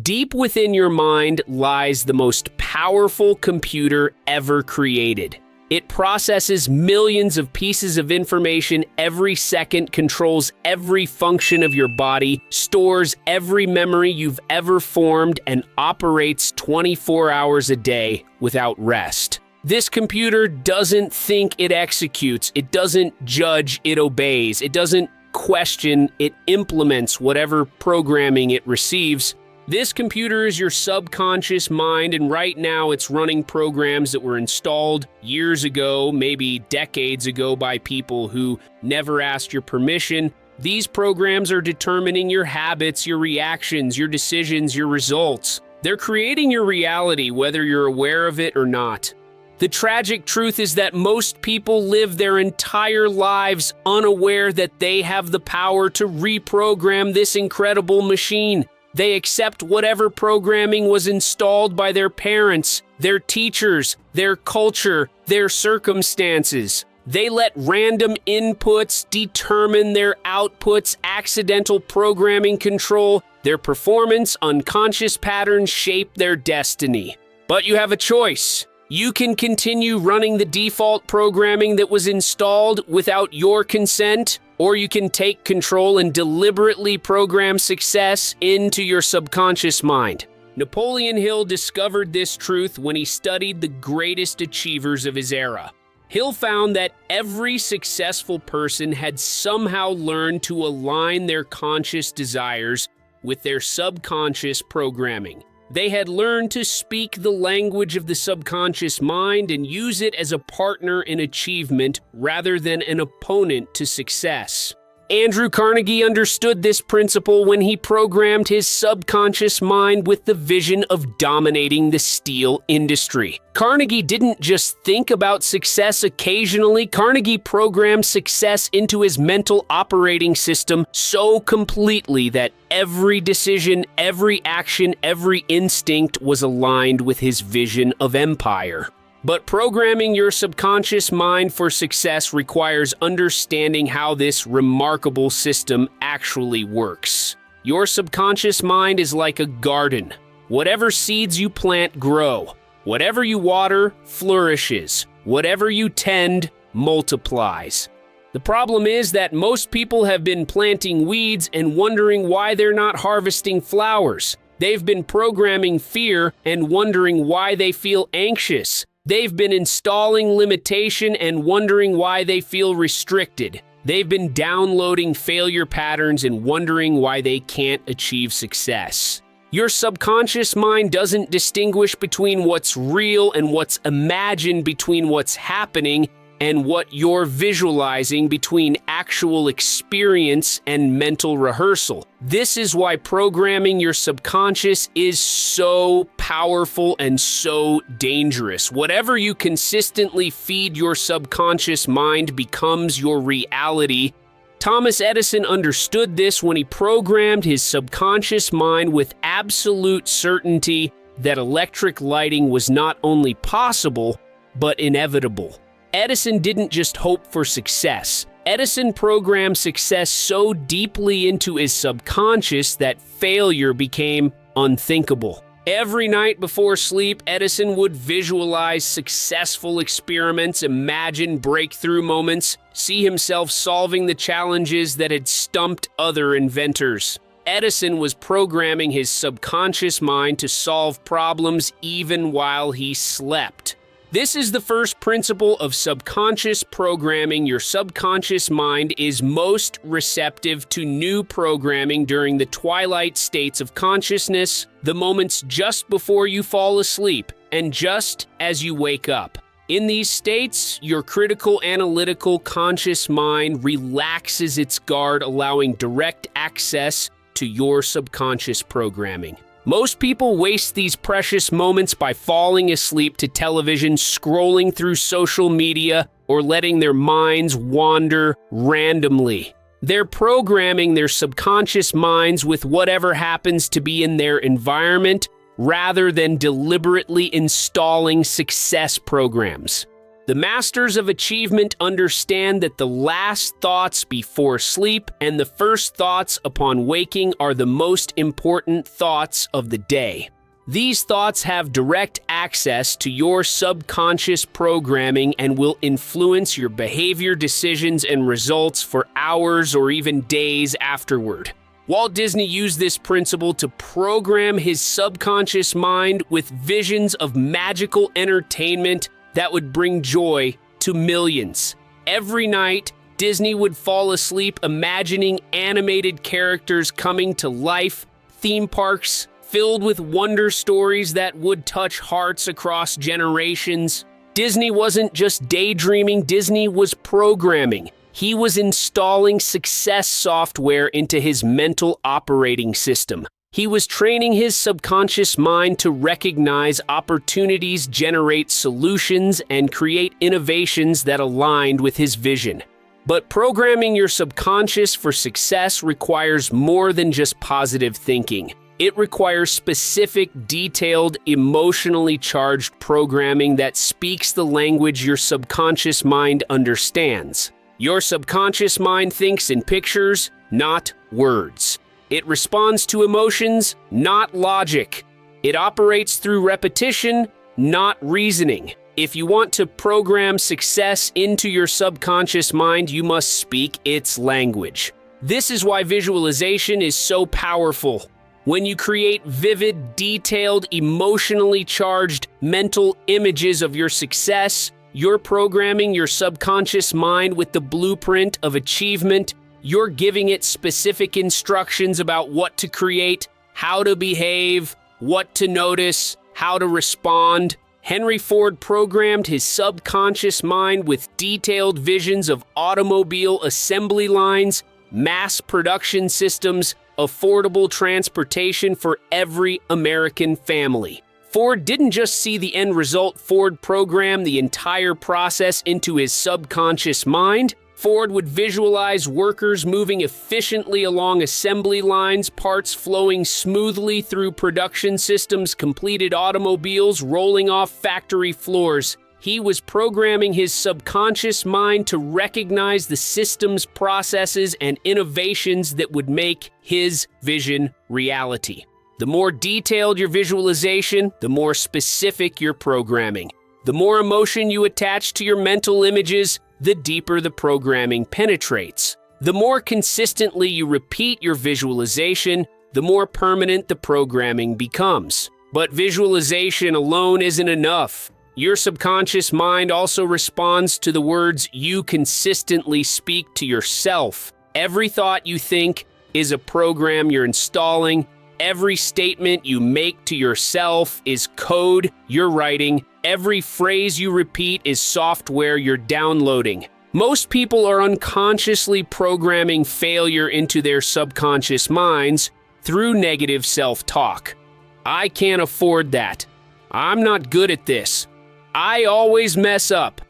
Deep within your mind lies the most powerful computer ever created. It processes millions of pieces of information every second, controls every function of your body, stores every memory you've ever formed, and operates 24 hours a day without rest. This computer doesn't think, it executes. It doesn't judge, it obeys. It doesn't question, it implements whatever programming it receives. This computer is your subconscious mind, and right now it's running programs that were installed years ago, maybe decades ago, by people who never asked your permission. These programs are determining your habits, your reactions, your decisions, your results. They're creating your reality, whether you're aware of it or not. The tragic truth is that most people live their entire lives unaware that they have the power to reprogram this incredible machine. They accept whatever programming was installed by their parents, their teachers, their culture, their circumstances. They let random inputs determine their outputs, accidental programming control their performance, unconscious patterns shape their destiny. But you have a choice. You can continue running the default programming that was installed without your consent, or you can take control and deliberately program success into your subconscious mind. Napoleon Hill discovered this truth when he studied the greatest achievers of his era. Hill found that every successful person had somehow learned to align their conscious desires with their subconscious programming. They had learned to speak the language of the subconscious mind and use it as a partner in achievement rather than an opponent to success. Andrew Carnegie understood this principle when he programmed his subconscious mind with the vision of dominating the steel industry. Carnegie didn't just think about success occasionally. Carnegie programmed success into his mental operating system so completely that every decision, every action, every instinct was aligned with his vision of empire. But programming your subconscious mind for success requires understanding how this remarkable system actually works. Your subconscious mind is like a garden. Whatever seeds you plant grow. Whatever you water flourishes. Whatever you tend multiplies. The problem is that most people have been planting weeds and wondering why they're not harvesting flowers. They've been programming fear and wondering why they feel anxious. They've been installing limitation and wondering why they feel restricted. They've been downloading failure patterns and wondering why they can't achieve success. Your subconscious mind doesn't distinguish between what's real and what's imagined, between what's happening and what you're visualizing, between actual experience and mental rehearsal. This is why programming your subconscious is so powerful and so dangerous. Whatever you consistently feed your subconscious mind becomes your reality. Thomas Edison understood this when he programmed his subconscious mind with absolute certainty that electric lighting was not only possible, but inevitable. Edison didn't just hope for success. Edison programmed success so deeply into his subconscious that failure became unthinkable. Every night before sleep, Edison would visualize successful experiments, imagine breakthrough moments, see himself solving the challenges that had stumped other inventors. Edison was programming his subconscious mind to solve problems even while he slept. This is the first principle of subconscious programming. Your subconscious mind is most receptive to new programming during the twilight states of consciousness, the moments just before you fall asleep and just as you wake up. In these states, your critical, analytical, conscious mind relaxes its guard, allowing direct access to your subconscious programming. Most people waste these precious moments by falling asleep to television, scrolling through social media, or letting their minds wander randomly. They're programming their subconscious minds with whatever happens to be in their environment, rather than deliberately installing success programs. The masters of achievement understand that the last thoughts before sleep and the first thoughts upon waking are the most important thoughts of the day. These thoughts have direct access to your subconscious programming and will influence your behavior, decisions, and results for hours or even days afterward. Walt Disney used this principle to program his subconscious mind with visions of magical entertainment that would bring joy to millions. Every night, Disney would fall asleep imagining animated characters coming to life, theme parks filled with wonder stories that would touch hearts across generations. Disney wasn't just daydreaming, Disney was programming. He was installing success software into his mental operating system. He was training his subconscious mind to recognize opportunities, generate solutions, and create innovations that aligned with his vision. But programming your subconscious for success requires more than just positive thinking. It requires specific, detailed, emotionally charged programming that speaks the language your subconscious mind understands. Your subconscious mind thinks in pictures, not words. It responds to emotions, not logic. It operates through repetition, not reasoning. If you want to program success into your subconscious mind, you must speak its language. This is why visualization is so powerful. When you create vivid, detailed, emotionally charged mental images of your success, you're programming your subconscious mind with the blueprint of achievement. You're giving it specific instructions about what to create, how to behave, what to notice, how to respond. Henry Ford programmed his subconscious mind with detailed visions of automobile assembly lines, mass production systems, affordable transportation for every American family. Ford didn't just see the end result, Ford programmed the entire process into his subconscious mind. Ford would visualize workers moving efficiently along assembly lines, parts flowing smoothly through production systems, completed automobiles rolling off factory floors. He was programming his subconscious mind to recognize the systems, processes, and innovations that would make his vision reality. The more detailed your visualization, the more specific your programming. The more emotion you attach to your mental images, the deeper the programming penetrates. The more consistently you repeat your visualization, the more permanent the programming becomes. But visualization alone isn't enough. Your subconscious mind also responds to the words you consistently speak to yourself. Every thought you think is a program you're installing. Every statement you make to yourself is code you're writing. Every phrase you repeat is software you're downloading. Most people are unconsciously programming failure into their subconscious minds through negative self-talk. I can't afford that. I'm not good at this. I always mess up.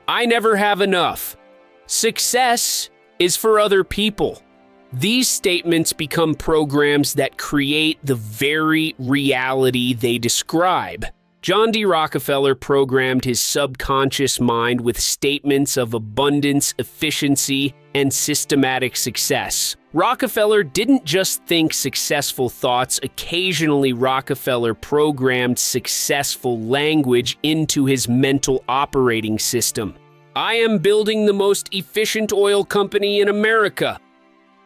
I never have enough. Success is for other people. These statements become programs that create the very reality they describe. John D. Rockefeller programmed his subconscious mind with statements of abundance, efficiency, and systematic success. Rockefeller didn't just think successful thoughts. Occasionally, Rockefeller programmed successful language into his mental operating system. I am building the most efficient oil company in America.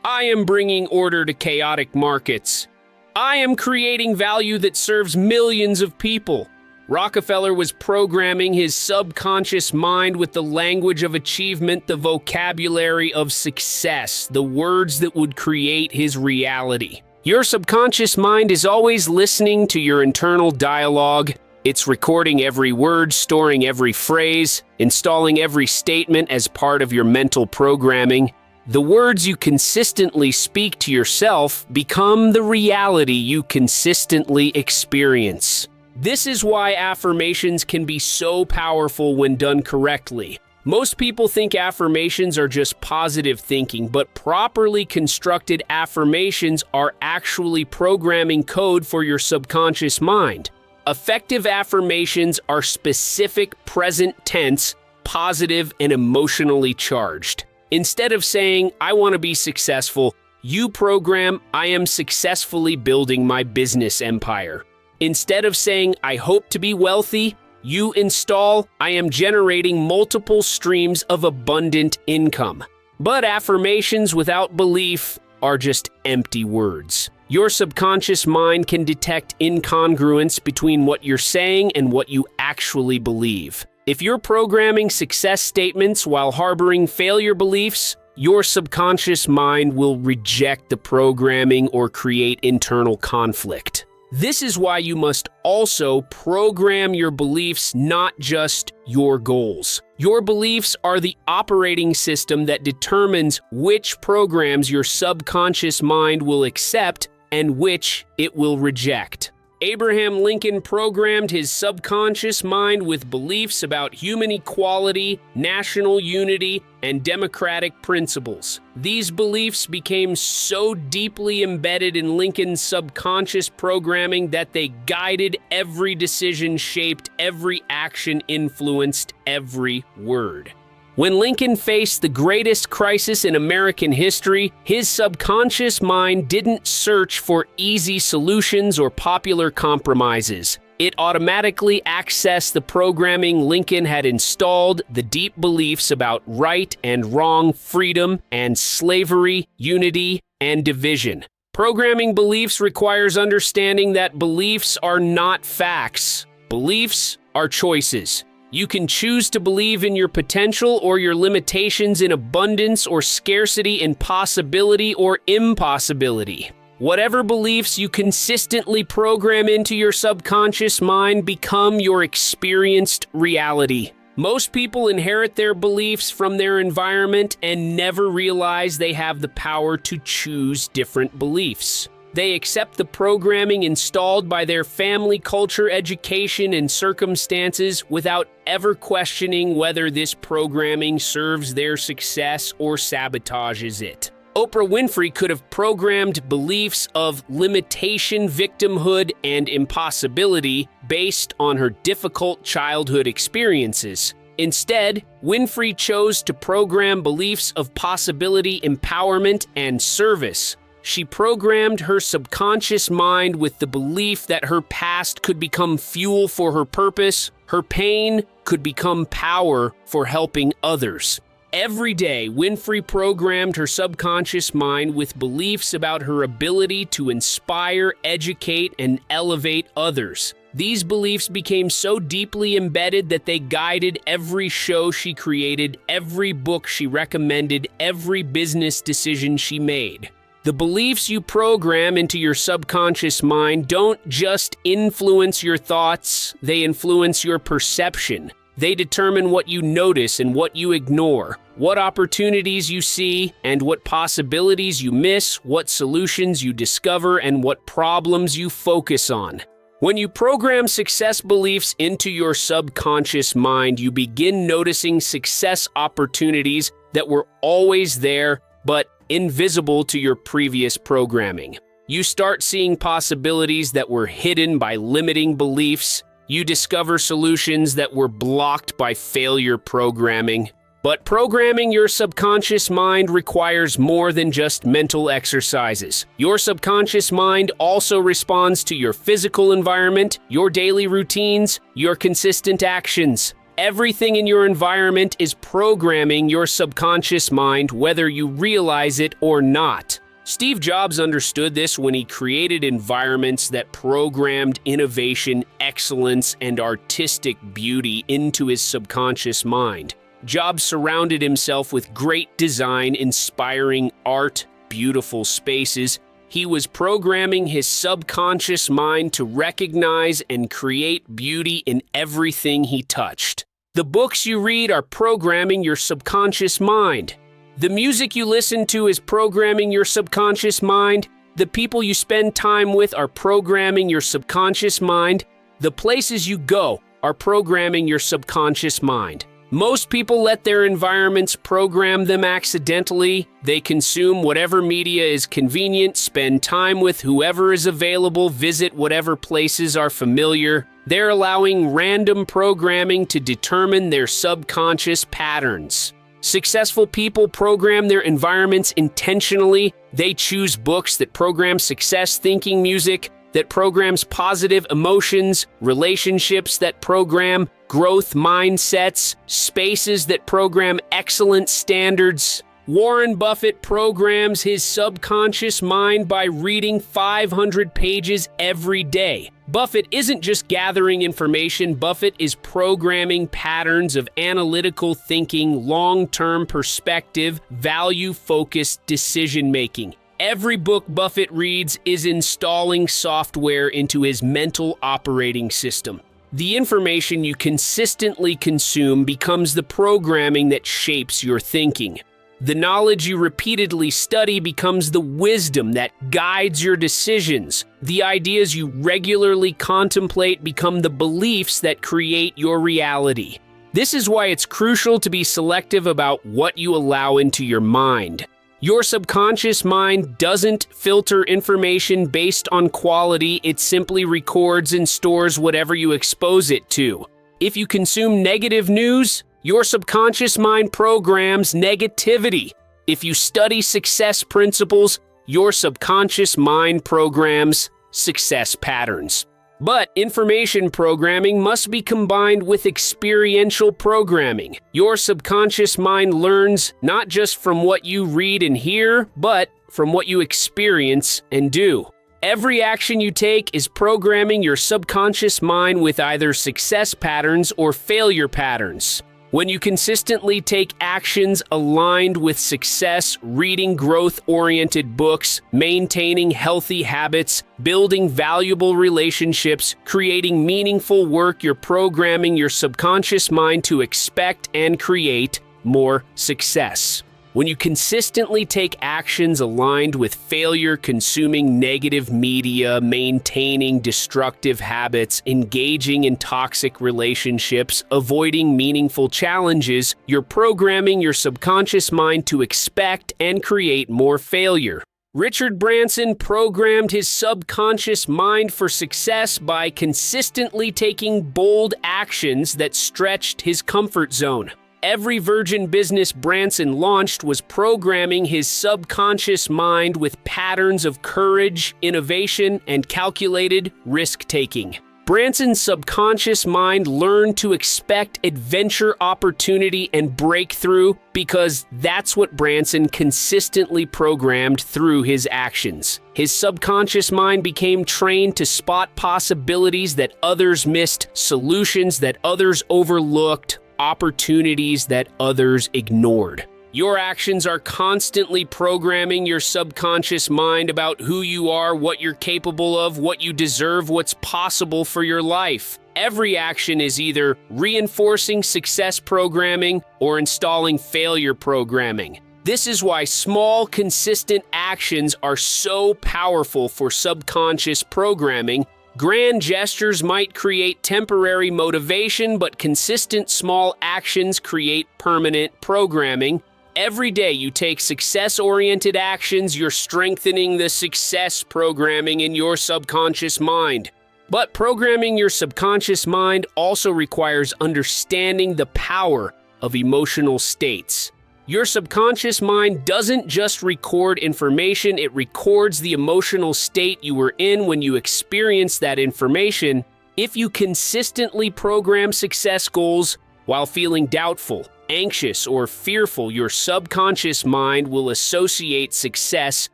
I am bringing order to chaotic markets. I am creating value that serves millions of people. Rockefeller was programming his subconscious mind with the language of achievement, the vocabulary of success, the words that would create his reality. Your subconscious mind is always listening to your internal dialogue. It's recording every word, storing every phrase, installing every statement as part of your mental programming. The words you consistently speak to yourself become the reality you consistently experience. This is why affirmations can be so powerful when done correctly. Most people think affirmations are just positive thinking, but properly constructed affirmations are actually programming code for your subconscious mind. Effective affirmations are specific present tense, positive, and emotionally charged. Instead of saying, "I want to be successful," you program, "I am successfully building my business empire." Instead of saying, "I hope to be wealthy," you install, "I am generating multiple streams of abundant income." But affirmations without belief are just empty words. Your subconscious mind can detect incongruence between what you're saying and what you actually believe. If you're programming success statements while harboring failure beliefs, your subconscious mind will reject the programming or create internal conflict. This is why you must also program your beliefs, not just your goals. Your beliefs are the operating system that determines which programs your subconscious mind will accept and which it will reject. Abraham Lincoln programmed his subconscious mind with beliefs about human equality, national unity, and democratic principles. These beliefs became so deeply embedded in Lincoln's subconscious programming that they guided every decision, shaped every action, influenced every word. When Lincoln faced the greatest crisis in American history, his subconscious mind didn't search for easy solutions or popular compromises. It automatically accessed the programming Lincoln had installed, the deep beliefs about right and wrong, freedom and slavery, unity and division. Programming beliefs requires understanding that beliefs are not facts. Beliefs are choices. You can choose to believe in your potential or your limitations, in abundance or scarcity, in possibility or impossibility. Whatever beliefs you consistently program into your subconscious mind become your experienced reality. Most people inherit their beliefs from their environment and never realize they have the power to choose different beliefs. They accept the programming installed by their family, culture, education, and circumstances without ever questioning whether this programming serves their success or sabotages it. Oprah Winfrey could have programmed beliefs of limitation, victimhood, and impossibility based on her difficult childhood experiences. Instead, Winfrey chose to program beliefs of possibility, empowerment, and service. She programmed her subconscious mind with the belief that her past could become fuel for her purpose, her pain could become power for helping others. Every day, Winfrey programmed her subconscious mind with beliefs about her ability to inspire, educate, and elevate others. These beliefs became so deeply embedded that they guided every show she created, every book she recommended, every business decision she made. The beliefs you program into your subconscious mind don't just influence your thoughts, they influence your perception. They determine what you notice and what you ignore, what opportunities you see and what possibilities you miss, what solutions you discover and what problems you focus on. When you program success beliefs into your subconscious mind, you begin noticing success opportunities that were always there but invisible to your previous programming. You start seeing possibilities that were hidden by limiting beliefs. You discover solutions that were blocked by failure programming. But programming your subconscious mind requires more than just mental exercises. Your subconscious mind also responds to your physical environment, your daily routines, your consistent actions. Everything in your environment is programming your subconscious mind, whether you realize it or not. Steve Jobs understood this when he created environments that programmed innovation, excellence, and artistic beauty into his subconscious mind. Jobs surrounded himself with great design, inspiring art, beautiful spaces. He was programming his subconscious mind to recognize and create beauty in everything he touched. The books you read are programming your subconscious mind. The music you listen to is programming your subconscious mind. The people you spend time with are programming your subconscious mind. The places you go are programming your subconscious mind. Most people let their environments program them accidentally. They consume whatever media is convenient, spend time with whoever is available, visit whatever places are familiar. They're allowing random programming to determine their subconscious patterns. Successful people program their environments intentionally. They choose books that program success thinking, music that programs positive emotions, relationships that program growth mindsets, spaces that program excellent standards. Warren Buffett programs his subconscious mind by reading 500 pages every day. Buffett isn't just gathering information, Buffett is programming patterns of analytical thinking, long-term perspective, value-focused decision-making. Every book Buffett reads is installing software into his mental operating system. The information you consistently consume becomes the programming that shapes your thinking. The knowledge you repeatedly study becomes the wisdom that guides your decisions. The ideas you regularly contemplate become the beliefs that create your reality. This is why it's crucial to be selective about what you allow into your mind. Your subconscious mind doesn't filter information based on quality, it simply records and stores whatever you expose it to. If you consume negative news, your subconscious mind programs negativity. If you study success principles, your subconscious mind programs success patterns. But information programming must be combined with experiential programming. Your subconscious mind learns not just from what you read and hear, but from what you experience and do. Every action you take is programming your subconscious mind with either success patterns or failure patterns. When you consistently take actions aligned with success, reading growth-oriented books, maintaining healthy habits, building valuable relationships, creating meaningful work, you're programming your subconscious mind to expect and create more success. When you consistently take actions aligned with failure, consuming negative media, maintaining destructive habits, engaging in toxic relationships, avoiding meaningful challenges, you're programming your subconscious mind to expect and create more failure. Richard Branson programmed his subconscious mind for success by consistently taking bold actions that stretched his comfort zone. Every Virgin business Branson launched was programming his subconscious mind with patterns of courage, innovation, and calculated risk-taking. Branson's subconscious mind learned to expect adventure, opportunity, and breakthrough because that's what Branson consistently programmed through his actions. His subconscious mind became trained to spot possibilities that others missed, solutions that others overlooked, opportunities that others ignored. Your actions are constantly programming your subconscious mind about who you are, what you're capable of, what you deserve, what's possible for your life. Every action is either reinforcing success programming or installing failure programming. This is why small, consistent actions are so powerful for subconscious programming. Grand gestures might create temporary motivation, but consistent small actions create permanent programming. Every day you take success-oriented actions, you're strengthening the success programming in your subconscious mind. But programming your subconscious mind also requires understanding the power of emotional states. Your subconscious mind doesn't just record information, it records the emotional state you were in when you experienced that information. If you consistently program success goals while feeling doubtful, anxious, or fearful, your subconscious mind will associate success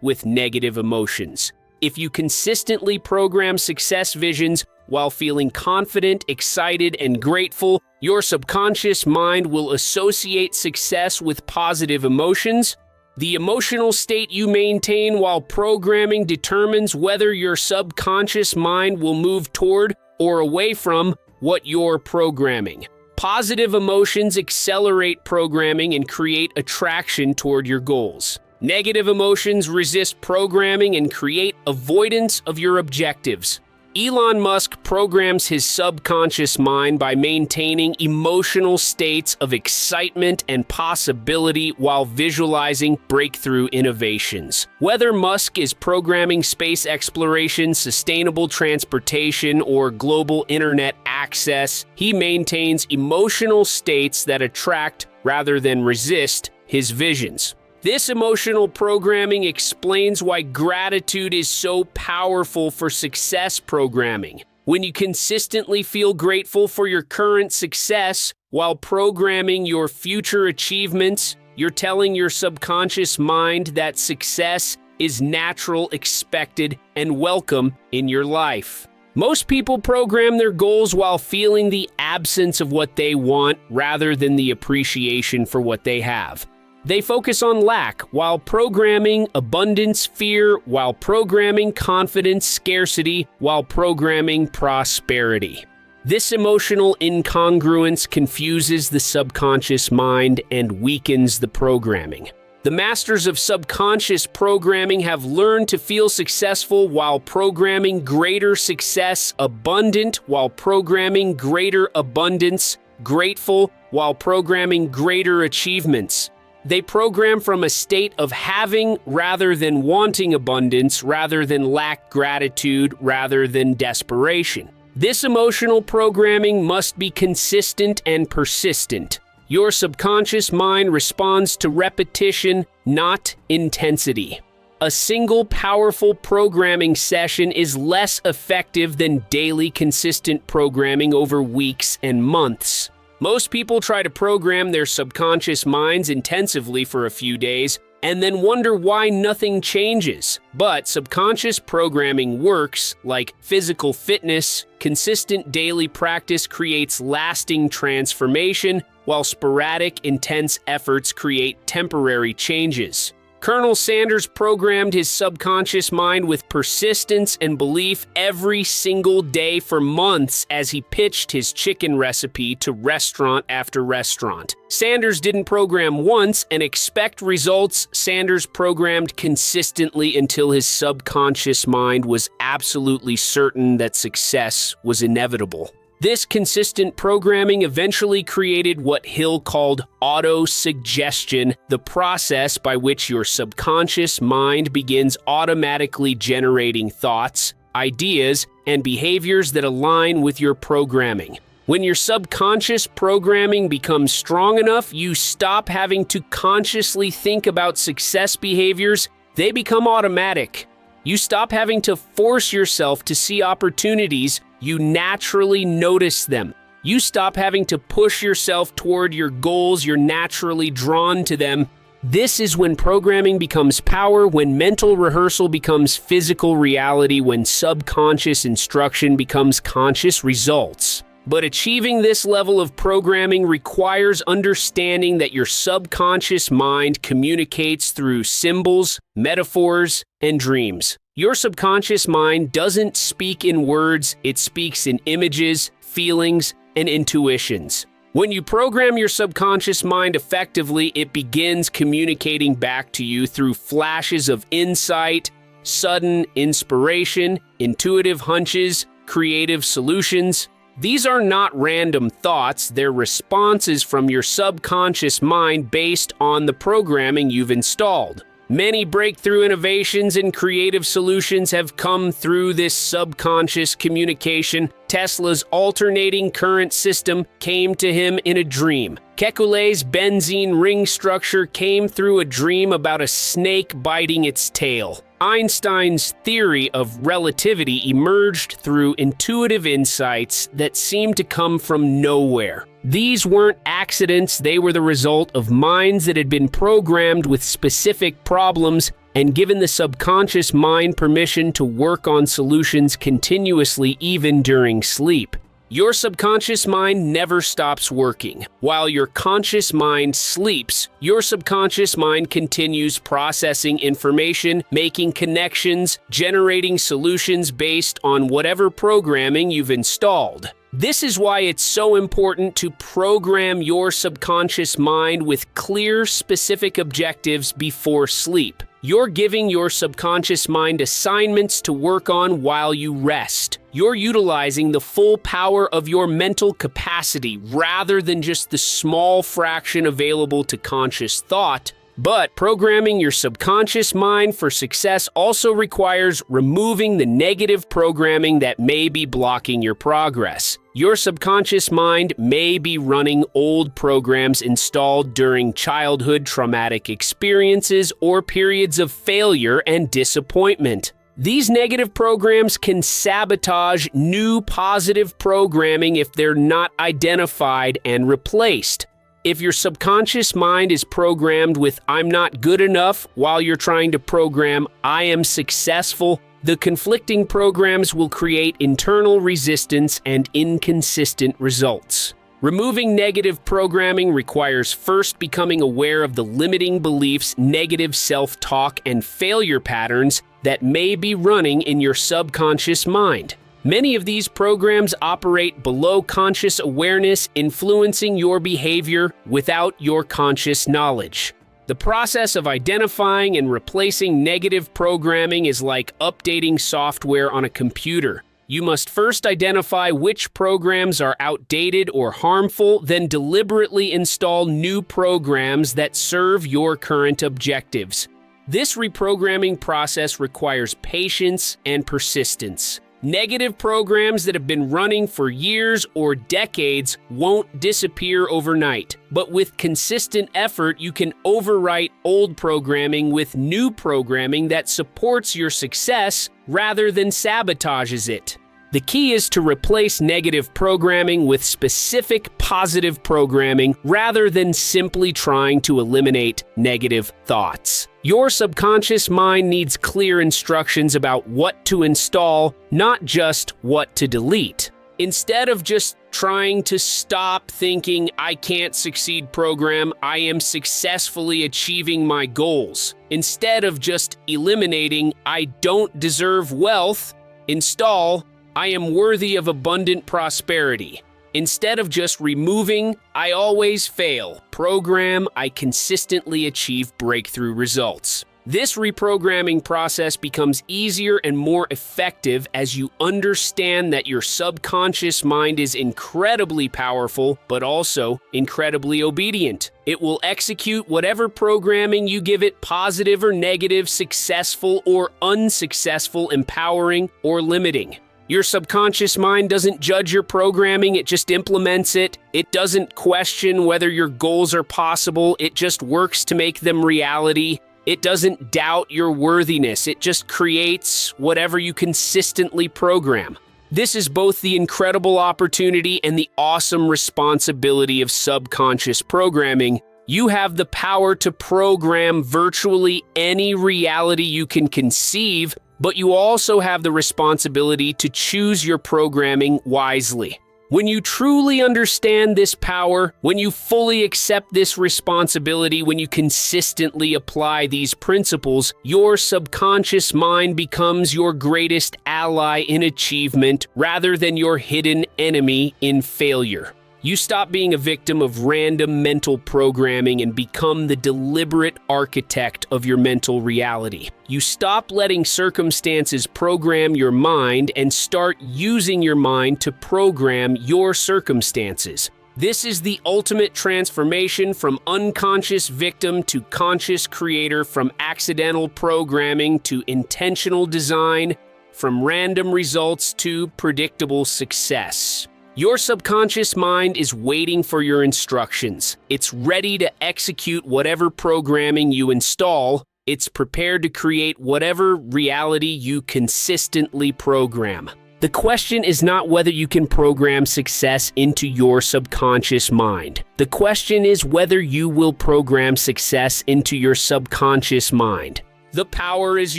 with negative emotions. If you consistently program success visions while feeling confident, excited, and grateful, your subconscious mind will associate success with positive emotions. The emotional state you maintain while programming determines whether your subconscious mind will move toward or away from what you're programming. Positive emotions accelerate programming and create attraction toward your goals. Negative emotions resist programming and create avoidance of your objectives. Elon Musk programs his subconscious mind by maintaining emotional states of excitement and possibility while visualizing breakthrough innovations. Whether Musk is programming space exploration, sustainable transportation, or global internet access, he maintains emotional states that attract rather than resist his visions. This emotional programming explains why gratitude is so powerful for success programming. When you consistently feel grateful for your current success while programming your future achievements, you're telling your subconscious mind that success is natural, expected, and welcome in your life. Most people program their goals while feeling the absence of what they want rather than the appreciation for what they have. They focus on lack while programming abundance, fear while programming confidence, scarcity while programming prosperity. This emotional incongruence confuses the subconscious mind and weakens the programming. The masters of subconscious programming have learned to feel successful while programming greater success, abundant while programming greater abundance, grateful while programming greater achievements. They program from a state of having rather than wanting abundance, rather than lack gratitude, rather than desperation. This emotional programming must be consistent and persistent. Your subconscious mind responds to repetition, not intensity. A single powerful programming session is less effective than daily consistent programming over weeks and months. Most people try to program their subconscious minds intensively for a few days and then wonder why nothing changes. But subconscious programming works like physical fitness. Consistent daily practice creates lasting transformation, while sporadic, intense efforts create temporary changes. Colonel Sanders programmed his subconscious mind with persistence and belief every single day for months as he pitched his chicken recipe to restaurant after restaurant. Sanders didn't program once and expect results. Sanders programmed consistently until his subconscious mind was absolutely certain that success was inevitable. This consistent programming eventually created what Hill called auto-suggestion, the process by which your subconscious mind begins automatically generating thoughts, ideas, and behaviors that align with your programming. When your subconscious programming becomes strong enough, you stop having to consciously think about success behaviors. They become automatic. You stop having to force yourself to see opportunities. You naturally notice them. You stop having to push yourself toward your goals. You're naturally drawn to them. This is when programming becomes power, when mental rehearsal becomes physical reality, when subconscious instruction becomes conscious results. But achieving this level of programming requires understanding that your subconscious mind communicates through symbols, metaphors, and dreams. Your subconscious mind doesn't speak in words, it speaks in images, feelings, and intuitions. When you program your subconscious mind effectively, it begins communicating back to you through flashes of insight, sudden inspiration, intuitive hunches, creative solutions. These are not random thoughts, they're responses from your subconscious mind based on the programming you've installed. Many breakthrough innovations and creative solutions have come through this subconscious communication. Tesla's alternating current system came to him in a dream. Kekule's benzene ring structure came through a dream about a snake biting its tail. Einstein's theory of relativity emerged through intuitive insights that seemed to come from nowhere. These weren't accidents, they were the result of minds that had been programmed with specific problems and given the subconscious mind permission to work on solutions continuously even during sleep. Your subconscious mind never stops working. While your conscious mind sleeps, your subconscious mind continues processing information, making connections, generating solutions based on whatever programming you've installed. This is why it's so important to program your subconscious mind with clear, specific objectives before sleep. You're giving your subconscious mind assignments to work on while you rest. You're utilizing the full power of your mental capacity rather than just the small fraction available to conscious thought. But programming your subconscious mind for success also requires removing the negative programming that may be blocking your progress. Your subconscious mind may be running old programs installed during childhood traumatic experiences or periods of failure and disappointment. These negative programs can sabotage new positive programming if they're not identified and replaced. If your subconscious mind is programmed with "I'm not good enough" while you're trying to program "I am successful," the conflicting programs will create internal resistance and inconsistent results. Removing negative programming requires first becoming aware of the limiting beliefs, negative self-talk, and failure patterns that may be running in your subconscious mind. Many of these programs operate below conscious awareness, influencing your behavior without your conscious knowledge. The process of identifying and replacing negative programming is like updating software on a computer. You must first identify which programs are outdated or harmful, then deliberately install new programs that serve your current objectives. This reprogramming process requires patience and persistence. Negative programs that have been running for years or decades won't disappear overnight, but with consistent effort, you can overwrite old programming with new programming that supports your success rather than sabotages it. The key is to replace negative programming with specific positive programming rather than simply trying to eliminate negative thoughts. Your subconscious mind needs clear instructions about what to install, not just what to delete. Instead of just trying to stop thinking "I can't succeed" program, "I am successfully achieving my goals." Instead of just eliminating "I don't deserve wealth," install "I am worthy of abundant prosperity." Instead of just removing "I always fail" program, "I consistently achieve breakthrough results." This reprogramming process becomes easier and more effective as you understand that your subconscious mind is incredibly powerful, but also incredibly obedient. It will execute whatever programming you give it, positive or negative, successful or unsuccessful, empowering or limiting. Your subconscious mind doesn't judge your programming, it just implements it. It doesn't question whether your goals are possible, it just works to make them reality. It doesn't doubt your worthiness, it just creates whatever you consistently program. This is both the incredible opportunity and the awesome responsibility of subconscious programming. You have the power to program virtually any reality you can conceive, but you also have the responsibility to choose your programming wisely. When you truly understand this power, when you fully accept this responsibility, when you consistently apply these principles, your subconscious mind becomes your greatest ally in achievement rather than your hidden enemy in failure. You stop being a victim of random mental programming and become the deliberate architect of your mental reality. You stop letting circumstances program your mind and start using your mind to program your circumstances. This is the ultimate transformation from unconscious victim to conscious creator, from accidental programming to intentional design, from random results to predictable success. Your subconscious mind is waiting for your instructions. It's ready to execute whatever programming you install. It's prepared to create whatever reality you consistently program. The question is not whether you can program success into your subconscious mind. The question is whether you will program success into your subconscious mind. The power is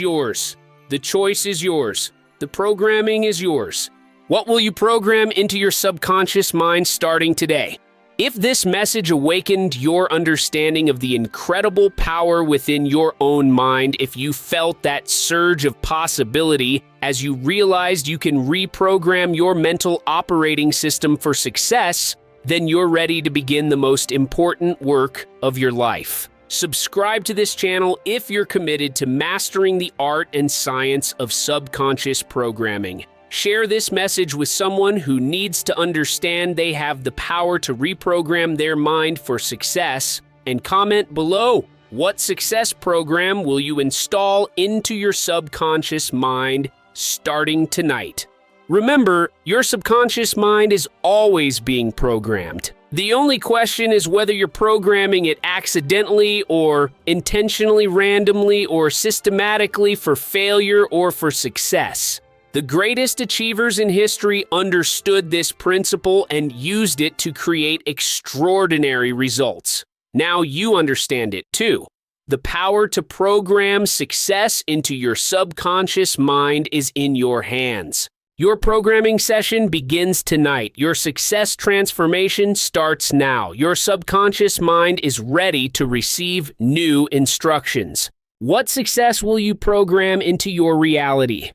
yours. The choice is yours. The programming is yours. What will you program into your subconscious mind starting today? If this message awakened your understanding of the incredible power within your own mind, if you felt that surge of possibility as you realized you can reprogram your mental operating system for success, then you're ready to begin the most important work of your life. Subscribe to this channel if you're committed to mastering the art and science of subconscious programming. Share this message with someone who needs to understand they have the power to reprogram their mind for success, and comment below. What success program will you install into your subconscious mind starting tonight? Remember, your subconscious mind is always being programmed. The only question is whether you're programming it accidentally or intentionally, randomly, or systematically for failure or for success. The greatest achievers in history understood this principle and used it to create extraordinary results. Now you understand it too. The power to program success into your subconscious mind is in your hands. Your programming session begins tonight. Your success transformation starts now. Your subconscious mind is ready to receive new instructions. What success will you program into your reality?